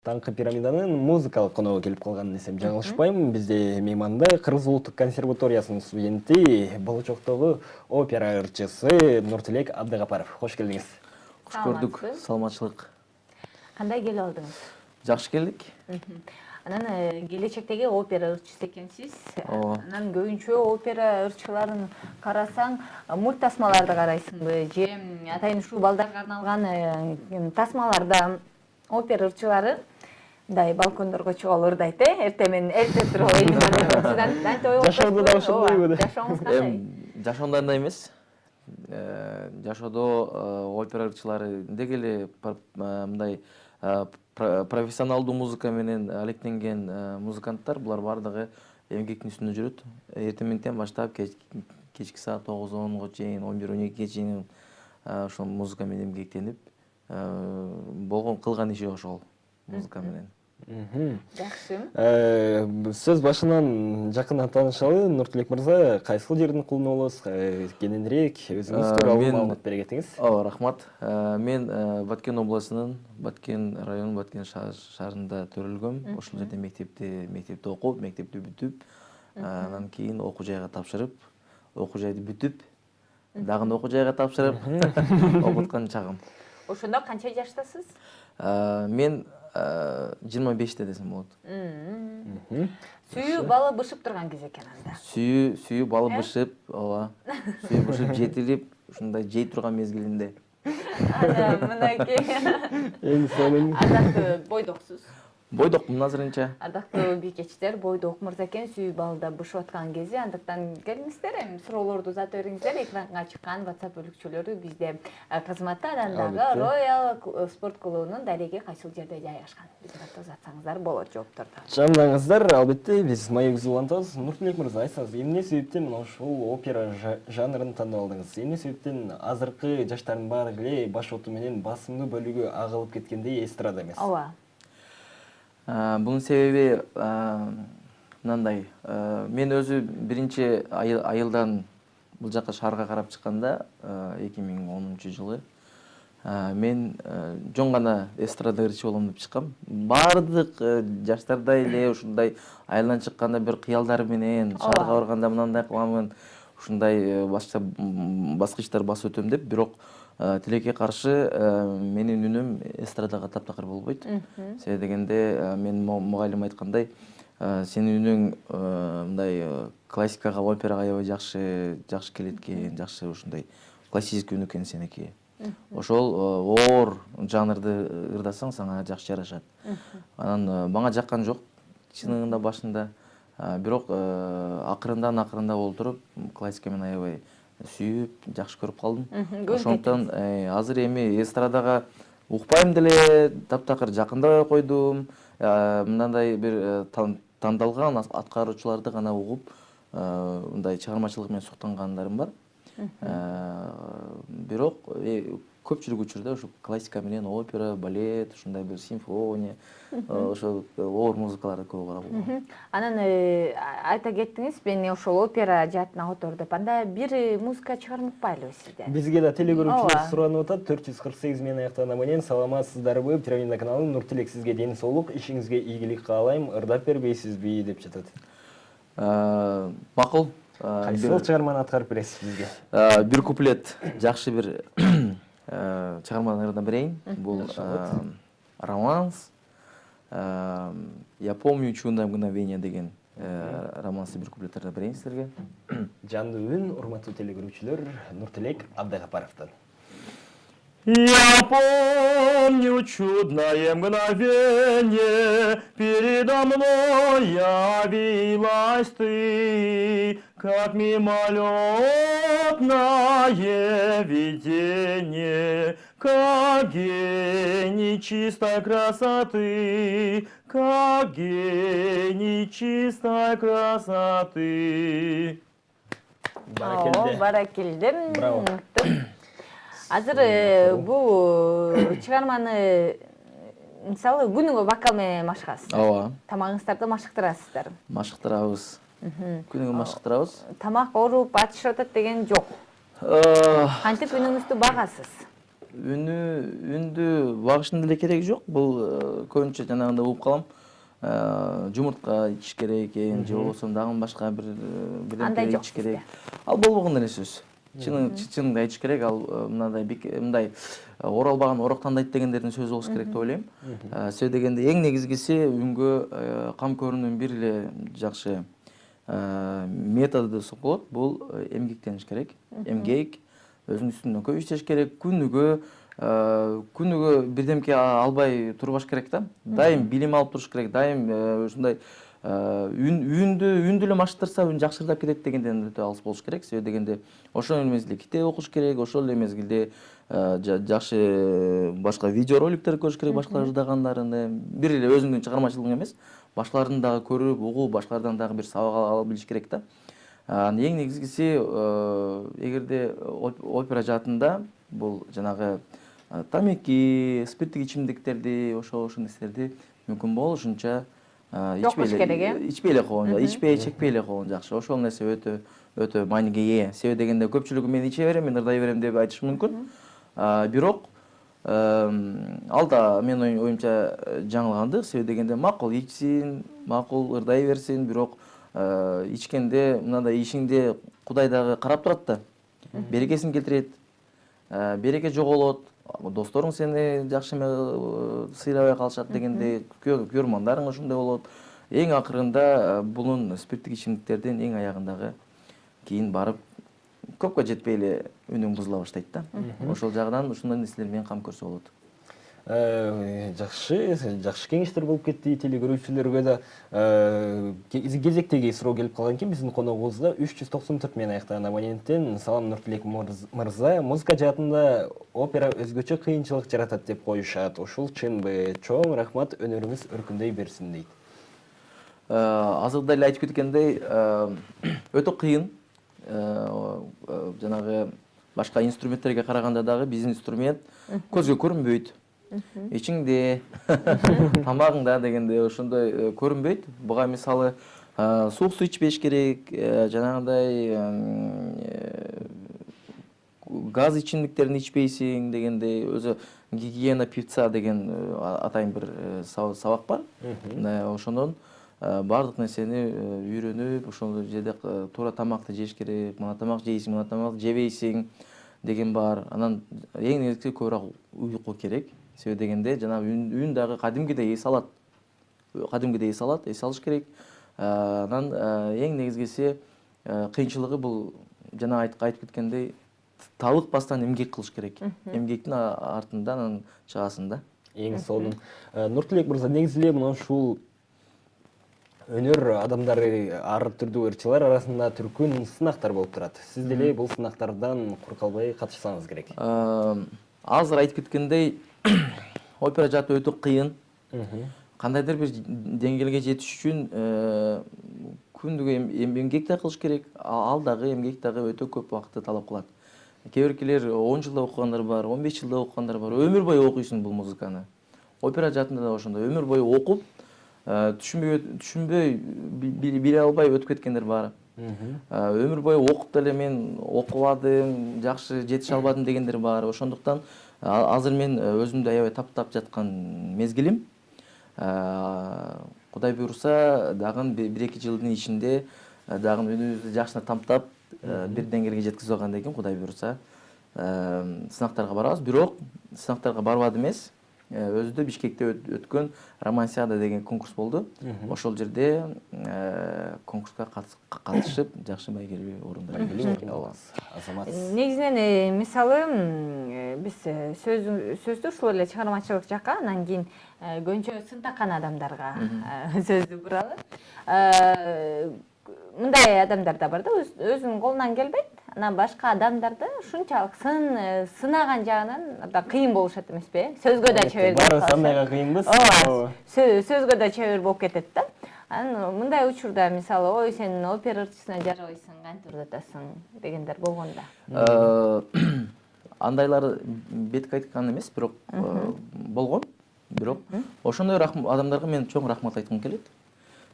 Таңкы пирамиданын музыкалык коногу келип калган десем жаңылышпайм. Бизде мейманда Кыргыз Улуттук консерваториясынын студенти, болочоктогу опера ырчысы Нуртилек Абдыгапаров. Хош келдиңиз. Хош көрдүк. Саламатчылык. Кандай келип алдыңыз? Жакшы келдик. Анан келечектеги опера ырчысы экенсиз. Ооба. Анан көбүнчө опера ырчыларын карасаң, мульт тасмаларды карайсыңбы же атайын ушул балдарга арналган тасмаларда опера ырчылары мындай балкондорго чыгып ырдайт, эртең менен эрте туруп ойнойт. Жашоодо да ошондойбу да? Жашооңуз кандай? Жашоодо андай эмес. Жашоодо опера ырчылары деги эле мындай профессионалдуу музыка менен алектенген музыканттар, булар бардыгы эмгектин үстүндө жүрөт. Эртең менен баштап кечки саат 9-10го чейин, 11-12ге чейин ошол музыка менен эмгектенип, болгон кылган иши ошол музыка менен. Жакшы. Сөз башынан жакындан таанышалы. Нуртилек мырза, кайсыл жердин кулуну болосуз? Кененирээк өзүңүз тууралуу маалымат бере кетиңиз. Ооба, рахмат. Мен Баткен областынын Баткен районунун Баткен шаарында төрөлгөм. Ошол жерде мектепте окуп, мектепти бүтүп, анан кийин окуу жайга тапшырып, окуу жайды бүтүп, дагы окуу жайга тапшырып, окуткан чагым. Ошондо канча жаштасыз? Мен 25-те десем болот. Сүйүү балы бышып турган кез экен анда. Сүйүү балы бышып, ооба. Сүйүү бышып жетилип, ушундай жей турган мезгилинде. Мынакей. Эң сонун. Ардактуу бойдоксуз. Бойдокмун азырынча. Ардактуу бийкечтер, бойдок мырза экен, сүйүү балда бышып аткан кези, андыктан келиңиздер, суроолорду узата бериңиздер. Экранга чыккан WhatsApp бөлүкчөлөрү бизде кызматта, анан дагы Royal спорт клубунун дареги кайсыл жерде жайгашкан. Бизге узатсаңыздар болот жоопторду. Жамдаңыздар, албетте биз маегибизди улантабыз. Нуртилек мырза, айтсаңыз, эмне себептен ушул опера жанрын тандап алдыңыз? Эмне себептен азыркы жаштардын баары эле баш оту менен басымдуу бөлүгү агылып кеткендей эстрада эмес? Ооба. Бунун себеби мындай. Мен өзү биринчи айылдан бул жака шаарга карап чыкканда 2010-жылы мен жон гана эстрада ырчы болом деп чыккам. Бардык жаштардай эле ушундай айылдан чыкканда бир кыялдар менен шаарга барганда мындай кыламын, ушундай баскычтар басып өтөм деп, бирок тилекке каршы менин үнүм эстрадага таптакыр болбойт. Себеби дегенде мен мугалим айткандай, сенин үнүң мындай классикага, операга аябай жакшы келет экен, жакшы ушундай классический үн экен сеники. Ошол оор жанрды ырдасаң сага жакшы жарашат. Анан мага жаккан жок чынында башында. Бирок акырындан болтуруп классика менен аябай сүйүп, жакшы көрүп калдым. Ошондон азыр эми эстрадага укпайм деле, таптакыр жакындай койдум. Мындай бир тандалган аткаруучуларды гана угуп, мындай чыгармачылык менен суктангандарым бар. Бирок көпчүлүк учурда ушу классика менен опера, балет, ушундай бир симфония, ошол оор музыкаларды көп карап. Анан айта кеттиңиз, мен ошол опера жаатына отор деп. Анда бир музыка чыгармакпайлыбы сизде? Бизге да телекөрүүчүлөр суранып атат. 448 менен аяктаган менен саламатсыздарбы? Пирамида каналы. Нуртилек, сизге ден соолук, ишиңизге ийгилик каалайм. Ырдап бербейсизби деп жатат. Макул. Кайсыл чыгарманы аткарып бересиз бизге? Бир куплет жакшы бир чыгарманы ырдап берейин. Бул романс. Я помню чудное мгновение деген романсы бир куплет ырдап берейин силерге. Жандуу үн, урматтуу телекөрүүчүлөр, Нуртилек Абдыгапаровдон. Я помню чудное мгновение, передо мной явилась ты, как мимолетное видение, как гений чистой красоты, как гений чистой красоты. Баракелде. Браво. Азыр бул чыгарманы мисалы күнүгө вокал менен машыгасыздар. Ооба. Тамагыңыздарды машыктырасыздар. Машыктырабыз. Күнүгө машыктырабыз. Тамак ооруп ачышып атат деген жок. Кантип күнүңүздү багасыз? үндү багыштын деле кереги жок. Бул көбүнчө жанагындай угуп калам. Жумуртка ичиш керек экен, же болбосо дагы башка Андай бир жок ичиш керек. сизде. Ал болбогон эле сөз. Чынында айтыш керек. Ал мындай оралбаган орок тандайт дегендердин сөзү болуш керек деп ойлойм. Сөз дегенде эң негизгиси үнгө кам көрүүнүн бир эле жакшы методу болот. Бул эмгектениш керек. Эмгек, өзүнүн үстүнөн көп иштеш керек. Күнүгө бирдемке албай турбаш керек да. Дайым билим алып туруш керек. Дайым ушундай үндү эле машыктырса үн жакшырдап кетет дегенден өтө алыс болуш керек. Себеби дегенде ошол эле мезгилде китеп окуш керек, ошол эле мезгилде жакшы башка видео роликтер көрүш керек, башкалар ырдагандарын. Бир эле өзүңдүн чыгармачылыгың эмес, башкалардын дагы көрүп, угуп, башкалардан дагы бир сабак ала билиш керек да. Эң негизгиси эгерде опера жаатында бул жанагы тамеки, спирттик ичимдиктерди, ошол нерселерди мүмкүн болушунча ичпей эле койгон, ичпей, чекпей эле койгон жакшы. Ошол нерсе өтө мааниге ээ. Себеби дегенде көпчүлүгү мен иче берем, мен ырдай берем деп айтышы мүмкүн. Бирок ал да менин оюмча жаңылгандык. Себеби дегенде макул ичсин, макул ырдай берсин, бирок ичкенде мындай ишиңде Кудай дагы карап турат да. Берекесин келтирет. Береке жоголот. Досторуң сени жакшы сыйлабай калышат дегенде, көрмандарың ошондой болот. Эң акырында бунун спирттик ичимдиктердин эң аягындагы кийин барып көпкө жетпей эле үнүң бузула баштайт да. Ошол жагынан ушундай нерселер менен кам көрсө болот. Жакшы кеңештер болуп кетти теле көрүүчүлөргө да. Кезектеги суроо келип калган экен. Биздин коногубузда 394 менен аяктаган абоненттен салам Нуртилек мырза, музыка жаатында опера өзгөчө кыйынчылык жаратат деп коюшат. Ушул чынбы? Чоң рахмат, өнөрүңүз өркүндөй берсин дейт. Азырда эле айтып кеткендей, өтө кыйын. Жанагы башка инструменттерге караганда дагы биздин инструмент көзгө көрүнбөйт. Ичиңде, тамагыңда дегенде ошондой көрүнбөйт. Буга мисалы суук суу ичпеш керек, жанагындай газ ичимдиктерин ичпейсиң дегенде, өзү гигиена певца деген атайын бир сабак бар. Ошондон бардык нерсени үйрөнүп, ошол жерде туура тамакты жеш керек, мына тамак жейсиң, мына тамак жебейсиң деген бар. Анан эң негизгиси көбүрөөк уйку керек. Себеби дегенде жана үн дагы кадимгидей эс алат. Эс алыш керек. Анан эң негизгиси кыйынчылыгы бул жана айтып кеткендей талыкпастан эмгек кылыш керек. Эмгектин артында анан чыгасың да. Эң сонун. Нуртилек мырза, негизи эле мына ушул өнөр адамдары ар түрдүү ырчылар арасында түркүн сынактар болуп турат. Сиз деле бул сынактардан кур калбай катышсаңыз керек. Азыр айтып кеткендей, опера жааты өтө кыйын. Кандайдыр бир деңгээлге жетиш үчүн күндүгө эмгек да кылыш керек. Ал дагы эмгек дагы өтө көп убакытты талап кылат. Кээ биркилер 10 жылда окугандар бар, 15 жылда окугандар бар. Өмүр бою окуйсуң бул музыканы. Опера жаатында да ошондой. Өмүр бою окуп, түшүнбөй, биле албай өтүп кеткендер бар. Өмүр бою окуп деле мен окубадым, жакшы жетише албадым дегендер бар. Ошондуктан азыр мен өзүмдү аябай таптап жаткан мезгилим. Кудай буйруса, дагы 1-2 жылдын ичинде дагы үнүбүздү жакшына тамтап, бир деңгээлге жеткизип алгандан кийин Кудай буйруса, сынактарга барабыз. Бирок сынактарга барбады эмес. Өзүдө Бишкекте өткөн Романсиада деген конкурс болду. Ошол жерде конкурска катышып, жакшы байгелүү орундар алабыз. Азамат. Негизинен мисалы биз сөздү ушул эле чыгармачылык жакка, анан кийин көбүнчө сын таккан адамдарга сөздү буралы. Мындай адамдар да бар да, өзүнүн колунан келбейт. Анан башка адамдарды ушунчалык сынаган жагынан кыйын болушат эмеспи? Сөзгө да чебер. Баары сандайга кыйынбыз. Сөзгө да чебер болуп кетет да. Анан мындай учурда мисалы, ой сен опера ырчысына жарабайсың, кантип ырдатасың дегендер болгондо. Андайлар бетке айткан эмес, бирок болгон. Бирок ошондой адамдарга мен чоң рахмат айткым келет.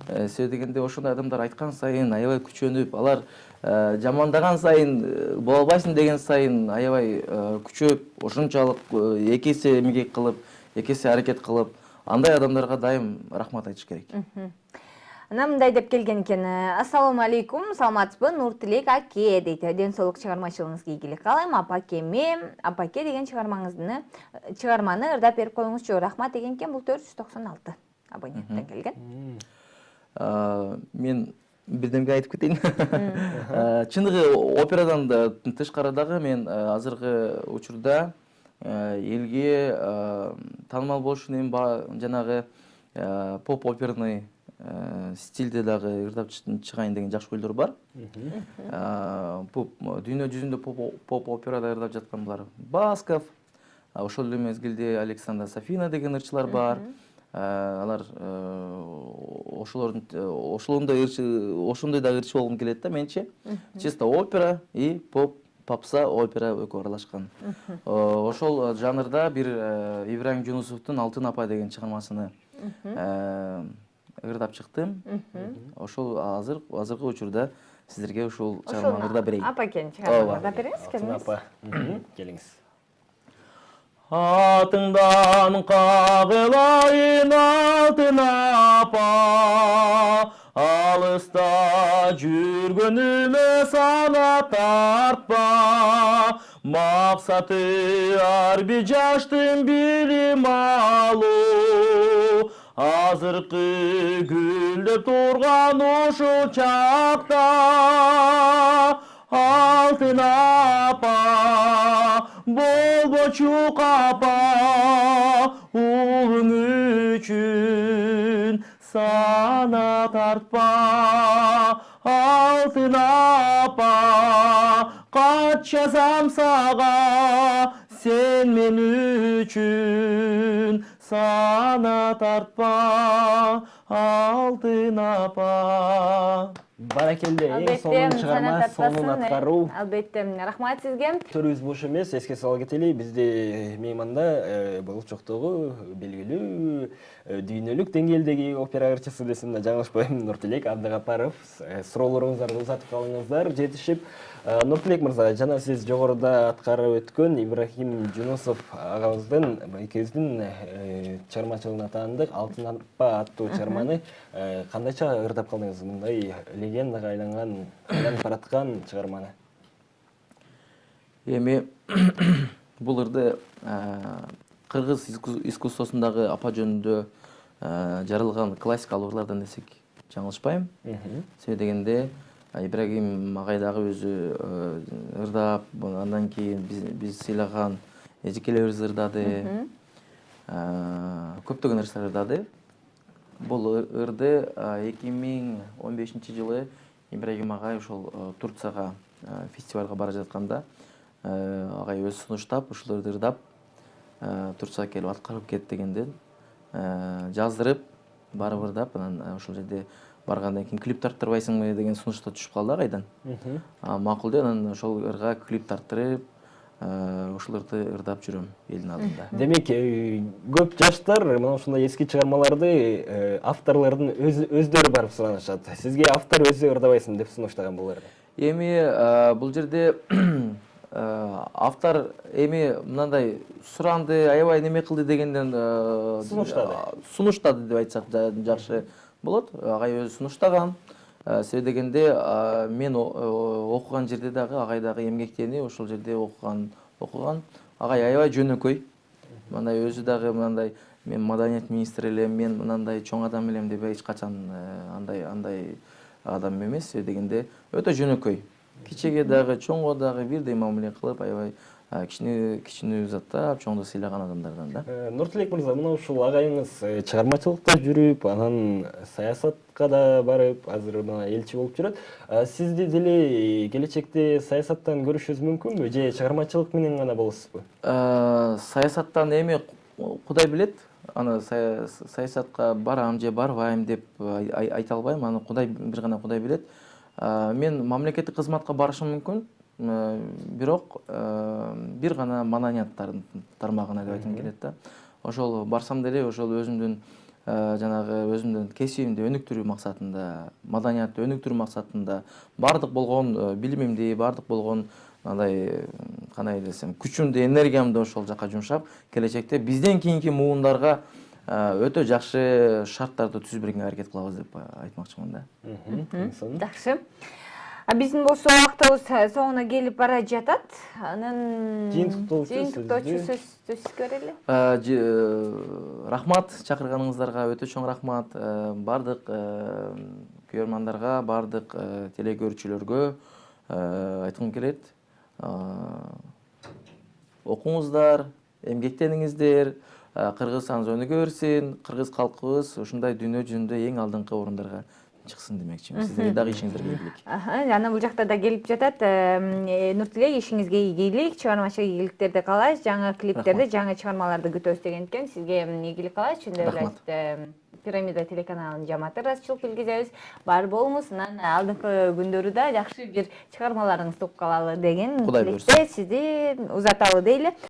себеби дегенде ошондой адамдар айткан сайын аябай күчөнүп, алар жамандаган сайын боло албайсың деген сайын аябай күчөп, ошончолук эки эсе эмгек кылып, эки эсе аракет кылып, андай адамдарга дайым рахмат айтыш керек. Ана мындай деп келген экен. Ассаламу алейкум, саламатсызбы? Нуртилек аке дейт. Ден соолук чыгармачылыгыңызга ийгилик каалайм. Апаке деген чыгарманы ырдап берип коюңузчу. Рахмат деген экен. Бул 496 абоненттен келген. Мен бирдемге айтып кетейин. Чындыгы операдан тышкары дагы мен азыркы учурда элге таанымал болуш үчүн жанагы поп оперный стилде дагы ырдап чыгайын деген жакшы ойлор бар. Дүйнө жүзүндө поп операда ырдап жаткан булар Басков, ошол эле мезгилде Александра Сафина деген ырчылар бар. Алар ошондой да ырчы болгум келет да менчи. Чисто опера и попса опера экөө аралашкан. Ошол жанрда бир Ибраим Жунусовдун Алтын апа деген чыгармасыны ырдап чыктым. Ошол азыркы учурда сиздерге ушул чыгарманы ырдап берейин. Апакенин чыгарманы ырдап бериңиз, келиңиз. Келиңиз. Атыңдан кагылайын алтын апа, алыста жүргөнүмө сана тартпа. Максаты ар бир жаштын билим алуу, азыркы гүлдөп турган ушул чакта. Алтын апа, болбочу капа, уулуң үчүн сана тартпа. Алтын апа, кат жазам сага, сен мен үчүн сана тартпа. Алтын апа. Баракелде, эң сонун чыгарма, сонун аткаруу. Албетте, рахмат сизге. Төрүбүз бош эмес, эске сала кетели, бизде мейманда болочоктогу белгилүү дүйнөлүк деңгээлдеги опера ырчысы десем да жаңылышпайм, Нуртилек Абдыгапаров. Суроолоруңуздарды узатып калыңыздар, жетишип. Нуртилек мырза, жана сиз жогоруда аткарып өткөн Ибрахим Жунусов агабыздын, экөөбүздүн чыгармачылыгына таандык Алтын апа аттуу чыгарманы кандайча ырдап калдыңыз? Мындай легендага айланган, айланып бараткан чыгарманы. Эми бул ырды кыргыз искусствосундагы апа жөнүндө жаралган классикалык ырлардан десек жаңылышпайм. Себеби дегенде Ибрагим агай дагы өзү ырдап, андан кийин биз сыйлаган эжекелерибиз ырдады. Көптөгөн ырчылар ырдады. Бул ырды 2015-жылы Ибрагим агай ошол Турцияга фестивалга бара жатканда агай өзү сунуштап, ушул ырды ырдап Турцияга келип аткарып кет дегенден жаздырып, барып ырдап, анан ошол жерде баргандан кийин клип тарттырбайсыңбы деген сунуштар түшүп калды агайдан. Макул деп анан ошол ырга клип тарттырып, ошол ырды ырдап жүрөм элдин алдында. Демек, көп жаштар мына ушундай эски чыгармаларды авторлордун өздөрү барып суранышат. Сизге автор өзү ырдабайсың деп сунуштаган булар. Эми бул жерде автор эми мындай суранды, аябай неме кылды дегенден сунуштады деп айтсак жакшы болот. Агай өзү сунуштаган. Себеби дегенде мен окуган жерде дагы агай дагы эмгектенип ошол жерде окуган. Агай аябай жөнөкөй. Мындай өзү дагы мындай мен маданият министри элем, мен мындай чоң адам элем деп эч качан андай адам эмес. Себеби дегенде өтө жөнөкөй. Кичиге дагы, чоңго дагы бирдей мамиле кылып, аябай кичинүү заттап, чоңду сыйлаган адамдардан да. Нуртилек мырза, мына ушул агайыңыз чыгармачылыкта жүрүп, анан саясатка да барып, азыр мына элчи болуп жүрөт. Сизди деле келечекте саясаттан көрүшүбүз мүмкүнбү же чыгармачылык менен гана болосузбу? Саясаттан эми Кудай билет. Аны саясатка барам же барбайм деп айта албайм. Аны бир гана Кудай билет. Мен мамлекеттик кызматка барышым мүмкүн. Бирок бир гана маданияттардын тармагына деп айткым келет да. Ошол барсам деле ошол өзүмдүн жанагы өзүмдүн кесибимди өнүктүрүү максатында, маданиятты өнүктүрүү максатында бардык болгон билимимди, бардык болгон мындай кандай десем, күчүмдү, энергиямды ошол жака жумшап, келечекте бизден кийинки муундарга өтө жакшы шарттарды түзүп бергенге аракет кылабыз деп айтмакчымын да. Жакшы. Биздин болсо убактыбыз соңуна келип бара жатат. Анан жыйынтыктоочу сөз көрөлү. Рахмат чакырганыңыздарга, өтө чоң рахмат. Бардык көрөрмандарга, бардык телекөрүүчүлөргө айткым келет. Окуңуздар, эмгектениңиздер, Кыргызстан өнүгө берсин, кыргыз калкыбыз ушундай дүйнө жүзүндө эң алдыңкы орундарга чыксын демекчимин. Сиздерге дагы ишиңиздерге ийгилик. Жана бул жакта да келип жатат. Нуртилек, ишиңизге ийгилик, чыгармачылык ийгиликтерди каалайбыз, жаңы клиптерди, жаңы чыгармаларды күтөбүз дегендиктен сизге ийгилик каалайбыз. Ошондой эле Пирамида телеканалынын жамааты ыраазычылык билгизебиз. Бар болуңуз, анан алдыңкы күндөрү да жакшы бир чыгармаларыңызды угуп калалы деген тилекте сизди узаталы дейли.